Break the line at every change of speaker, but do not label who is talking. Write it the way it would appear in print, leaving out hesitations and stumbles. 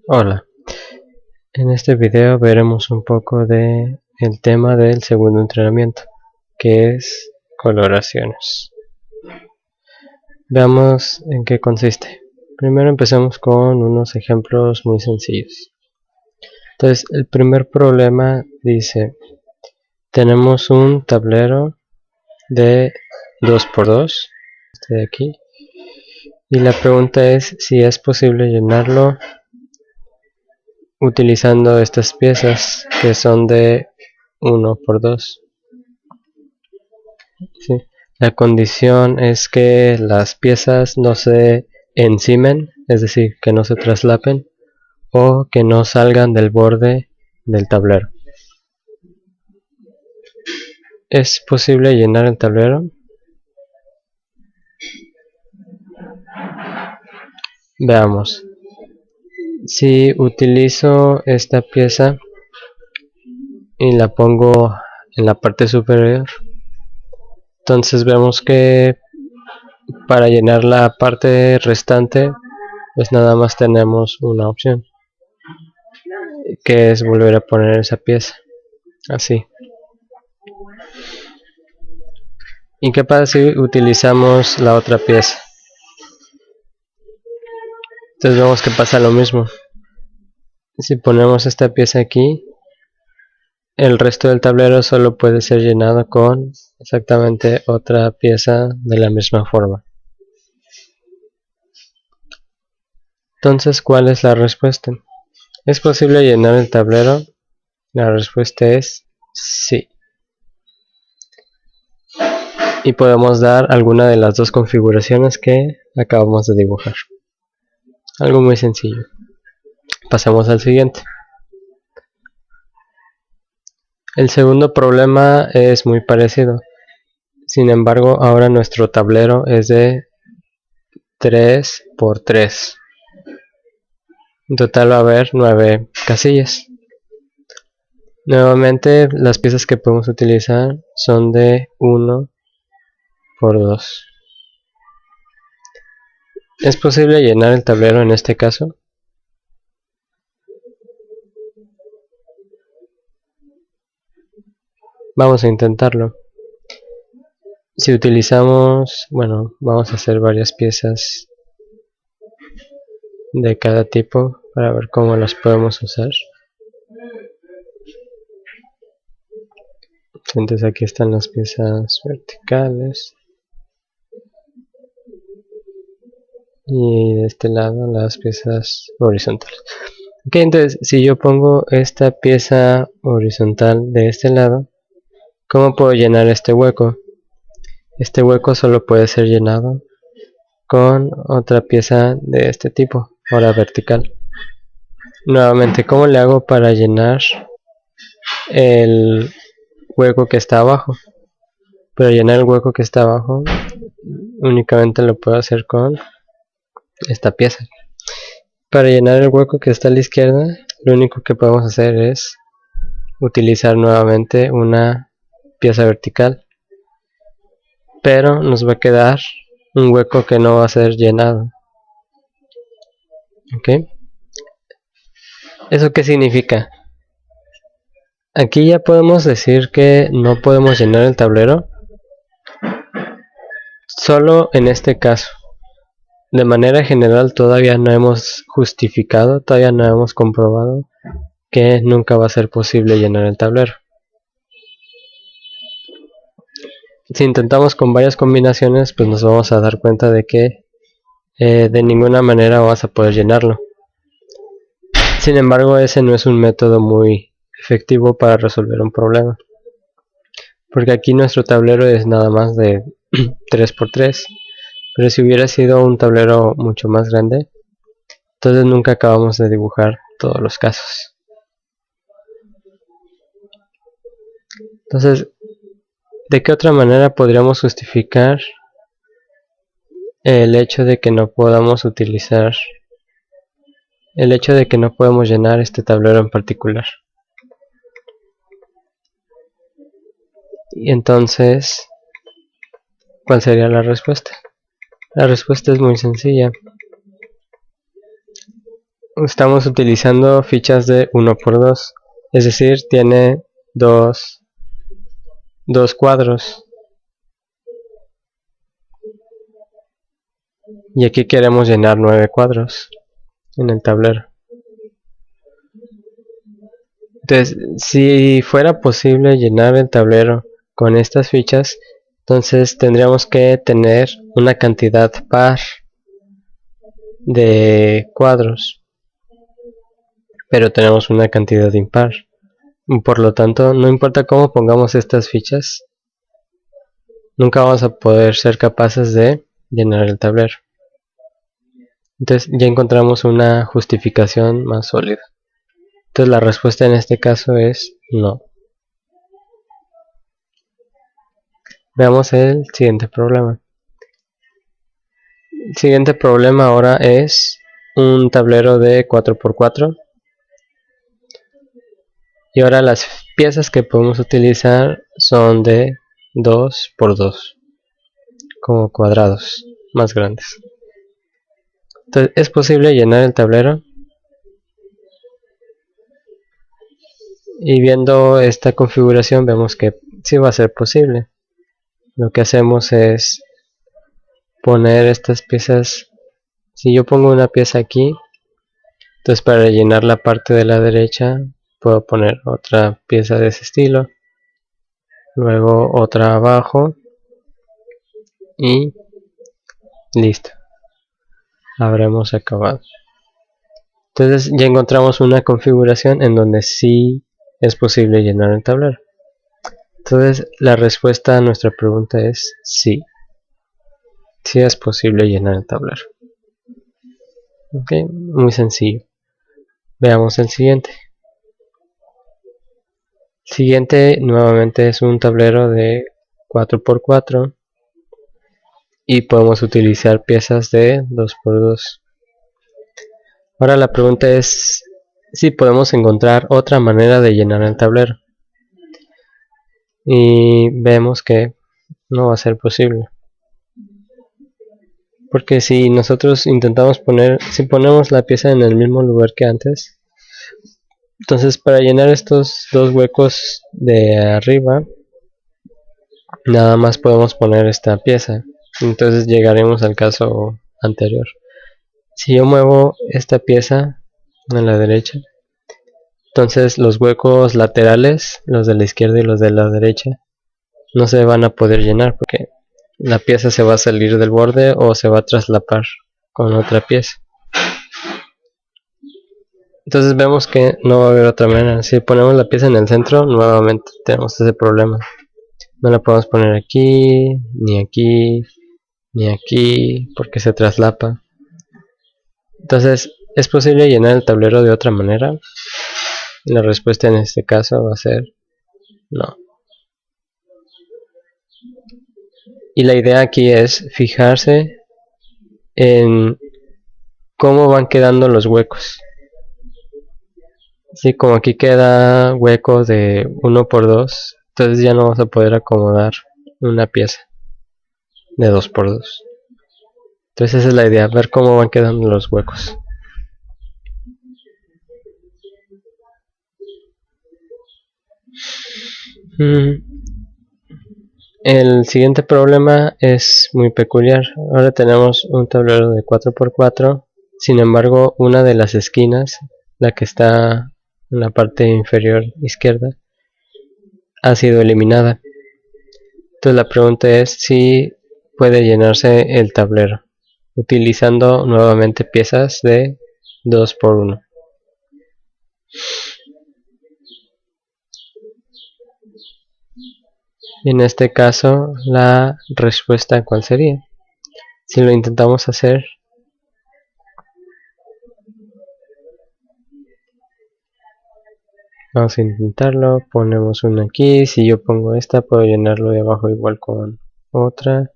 Hola, en este video veremos un poco de el tema del segundo entrenamiento, que es coloraciones. Veamos en qué consiste. Primero empecemos con unos ejemplos muy sencillos. Entonces, el primer problema dice: tenemos un tablero de 2×2, este de aquí, y la pregunta es si es posible llenarlo utilizando estas piezas que son de 1×2. ¿Sí? La condición es que las piezas no se encimen, es decir, que no se traslapen, o que no salgan del borde del tablero. ¿Es posible llenar el tablero? Veamos. Si utilizo esta pieza y la pongo en la parte superior, entonces vemos que para llenar la parte restante pues nada más tenemos una opción, que es volver a poner esa pieza así. ¿Y qué pasa si utilizamos la otra pieza? Entonces vemos que pasa lo mismo. Si ponemos esta pieza aquí, el resto del tablero solo puede ser llenado con exactamente otra pieza de la misma forma. Entonces, ¿cuál es la respuesta? ¿Es posible llenar el tablero? La respuesta es sí. Y podemos dar alguna de las dos configuraciones que acabamos de dibujar. Algo muy sencillo. Pasamos al siguiente. El segundo problema es muy parecido. Sin embargo, ahora nuestro tablero es de 3×3. En total va a haber 9 casillas. Nuevamente, las piezas que podemos utilizar son de 1×2. ¿Es posible llenar el tablero en este caso? Vamos a intentarlo. Si utilizamos, vamos a hacer varias piezas de cada tipo para ver cómo las podemos usar. Entonces aquí están las piezas verticales y de este lado las piezas horizontales. Ok, entonces si yo pongo esta pieza horizontal de este lado, ¿cómo puedo llenar este hueco? Este hueco solo puede ser llenado con otra pieza de este tipo, ahora vertical. Nuevamente, ¿cómo le hago para llenar el hueco que está abajo? Para llenar el hueco que está abajo únicamente lo puedo hacer con esta pieza. Para llenar el hueco que está a la izquierda, lo único que podemos hacer es utilizar nuevamente una pieza vertical, pero nos va a quedar un hueco que no va a ser llenado. ¿Ok? ¿Eso qué significa? Aquí ya podemos decir que no podemos llenar el tablero solo en este caso. De manera general todavía no hemos justificado, todavía no hemos comprobado que nunca va a ser posible llenar el tablero. Si intentamos con varias combinaciones, pues nos vamos a dar cuenta de que de ninguna manera vamos a poder llenarlo. Sin embargo, ese no es un método muy efectivo para resolver un problema, porque aquí nuestro tablero es nada más de 3×3, pero si hubiera sido un tablero mucho más grande, entonces nunca acabamos de dibujar todos los casos. Entonces, ¿de qué otra manera podríamos justificar el hecho de que no podamos utilizar, el hecho de que no podemos llenar este tablero en particular? Y entonces, ¿cuál sería la respuesta? La respuesta es muy sencilla. Estamos utilizando fichas de 1×2, es decir, tiene dos cuadros. Y aquí queremos llenar 9 cuadros en el tablero. Entonces, si fuera posible llenar el tablero con estas fichas, entonces tendríamos que tener una cantidad par de cuadros, pero tenemos una cantidad impar. Por lo tanto, no importa cómo pongamos estas fichas, nunca vamos a poder ser capaces de llenar el tablero. Entonces ya encontramos una justificación más sólida. Entonces la respuesta en este caso es no. Veamos el siguiente problema. El siguiente problema ahora es un tablero de 4×4. Y ahora las piezas que podemos utilizar son de 2×2, como cuadrados más grandes. Entonces, ¿es posible llenar el tablero? Y viendo esta configuración vemos que sí va a ser posible. Lo que hacemos es poner estas piezas. Si yo pongo una pieza aquí, entonces para llenar la parte de la derecha puedo poner otra pieza de ese estilo, luego otra abajo y listo, habremos acabado. Entonces ya encontramos una configuración en donde sí es posible llenar el tablero. Entonces la respuesta a nuestra pregunta es sí. Sí es posible llenar el tablero. Ok, muy sencillo. Veamos el siguiente. El siguiente nuevamente es un tablero de 4×4 y podemos utilizar piezas de 2×2. Ahora la pregunta es si podemos encontrar otra manera de llenar el tablero. Y vemos que no va a ser posible. Porque si nosotros intentamos si ponemos la pieza en el mismo lugar que antes, entonces para llenar estos dos huecos de arriba, nada más podemos poner esta pieza. Entonces llegaremos al caso anterior. Si yo muevo esta pieza a la derecha, entonces los huecos laterales, los de la izquierda y los de la derecha, no se van a poder llenar porque la pieza se va a salir del borde o se va a traslapar con otra pieza. Entonces vemos que no va a haber otra manera. Si ponemos la pieza en el centro, nuevamente tenemos ese problema. No la podemos poner aquí, ni aquí, ni aquí, porque se traslapa. Entonces, ¿es posible llenar el tablero de otra manera? La respuesta en este caso va a ser no. Y la idea aquí es fijarse en cómo van quedando los huecos. Si como aquí queda hueco de 1×2, entonces ya no vamos a poder acomodar una pieza de 2×2. Entonces esa es la idea, ver cómo van quedando los huecos. El siguiente problema es muy peculiar. Ahora tenemos un tablero de 4×4. Sin embargo, una de las esquinas, la que está en la parte inferior izquierda, ha sido eliminada. Entonces la pregunta es si puede llenarse el tablero utilizando nuevamente piezas de 2×1. En este caso, la respuesta ¿cuál sería? Si lo intentamos hacer, vamos a intentarlo, ponemos una aquí. Si yo pongo esta, puedo llenarlo de abajo igual con otra.